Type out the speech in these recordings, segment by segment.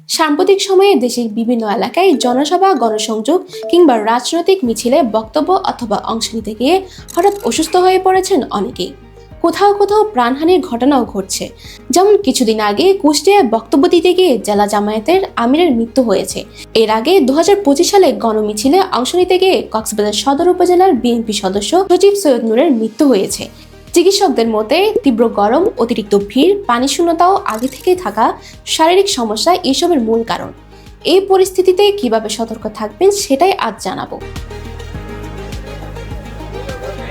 সাম্প্রতিক সময়ে দেশের বিভিন্ন এলাকায় জনসভা, গণসংযোগ কিংবা রাজনৈতিক মিছিলে বক্তব্য অথবা অংশ নিতে গিয়ে হঠাৎ অসুস্থ হয়ে পড়েছেন অনেকেই। কোথাও কোথাও প্রাণহানির ঘটনাও ঘটছে। যেমন কিছুদিন আগে কুষ্টিয়ায় বক্তব্য দিতে গিয়ে জেলা জামায়াতের আমিরের মৃত্যু হয়েছে। এর আগে 2025 সালে গণমিছিলে অংশ নিতে গিয়ে কক্সবাজার সদর উপজেলার বিএনপি সদস্য সচিব সৈয়দ নূরের মৃত্যু হয়েছে। চিকিৎসকদের মতে তীব্র গরম, অতিরিক্ত ভিড়, পানি শূন্যতা ও আগে থেকেই থাকা শারীরিক সমস্যা এসবের মূল কারণ। এই পরিস্থিতিতে কিভাবে সতর্ক থাকবেন সেটাই আজ জানাবো।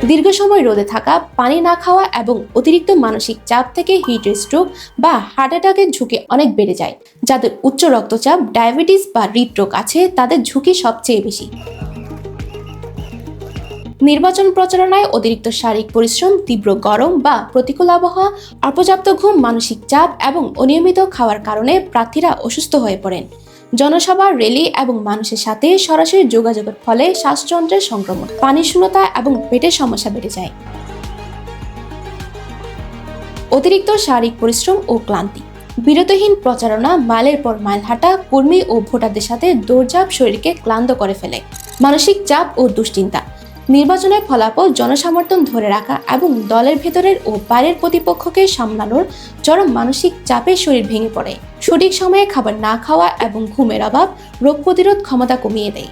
দীর্ঘ সময় রোদে থাকা, পানি না খাওয়া এবং অতিরিক্ত মানসিক চাপ থেকে হিট স্ট্রোক বা হার্ট অ্যাটাকের ঝুঁকি অনেক বেড়ে যায়। যাদের উচ্চ রক্তচাপ, ডায়াবেটিস বা হৃদরোগ আছে তাদের ঝুঁকি সবচেয়ে বেশি। নির্বাচন প্রচারণায় অতিরিক্ত শারীরিক পরিশ্রম, তীব্র গরম বা প্রতিকূল আবহাওয়া, অপর্যাপ্ত ঘুম, মানসিক চাপ এবং অনিয়মিত খাওয়ার কারণে প্রার্থীরা অসুস্থ হয়ে পড়েন। জনসভা, র্যালি এবং মানুষের সাথে সরাসরি যোগাযোগের ফলে শ্বাসযন্ত্রের সংক্রমণ, পানি শূন্যতা এবং পেটের সমস্যা বেড়ে যায়। অতিরিক্ত শারীরিক পরিশ্রম ও ক্লান্তি, বিরতিহীন প্রচারণা, মাইলের পর মাইল হাঁটা, কর্মী ও ভোটারদের সাথে দৌড়ঝাঁপ শরীরকে ক্লান্ত করে ফেলে। মানসিক চাপ ও দুশ্চিন্তা, নির্বাচনের ফলাফল, জনসমর্থন ধরে রাখা এবং দলের ভেতরের ও বাইরের প্রতিপক্ষকে সামলানোর চরম মানসিক চাপে শরীর ভেঙে পড়ে। সঠিক সময়ে খাবার না খাওয়া এবং ঘুমের অভাব রোগ প্রতিরোধ ক্ষমতা কমিয়ে দেয়।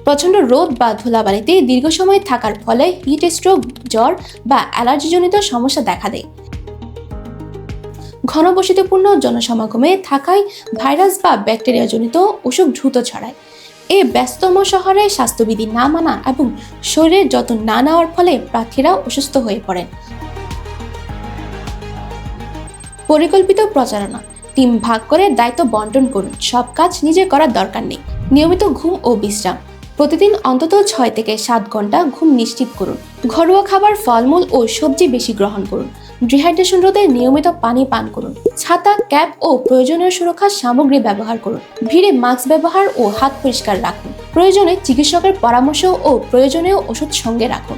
প্রচণ্ড রোদ বা ধুলাবালিতে দীর্ঘ সময় থাকার ফলে হিট স্ট্রোক, জ্বর বা অ্যালার্জিজনিত সমস্যা দেখা দেয়। ঘনবসতিপূর্ণ জনসমাগমে থাকায় ভাইরাস বা ব্যাকটেরিয়াজনিত অসুখ দ্রুত ছড়ায়। এই ব্যস্ততম শহরে স্বাস্থ্যবিধি না মানা এবং শরীরের যত্ন না নেওয়ার ফলে প্রার্থীরা অসুস্থ হয়ে পড়েন। পরিকল্পিত প্রচারণা, টিম ভাগ করে দায়িত্ব বন্টন করুন। সব কাজ নিজে করার দরকার নেই। নিয়মিত ঘুম ও বিশ্রাম, প্রতিদিন অন্তত 6 থেকে 7 ঘন্টা ঘুম নিশ্চিত করুন। ঘরোয়া খাবার, ফলমূল ও সবজি বেশি গ্রহণ করুন। ডিহাইড্রেশন রোধে নিয়মিত পানি পান করুন। ছাতা, ক্যাপ ও প্রয়োজনীয় সুরক্ষা সামগ্রী ব্যবহার করুন। ভিড়ে মাস্ক ব্যবহার ও হাত পরিষ্কার রাখুন। প্রয়োজনে চিকিৎসকের পরামর্শ ও প্রয়োজনীয় ওষুধ সঙ্গে রাখুন।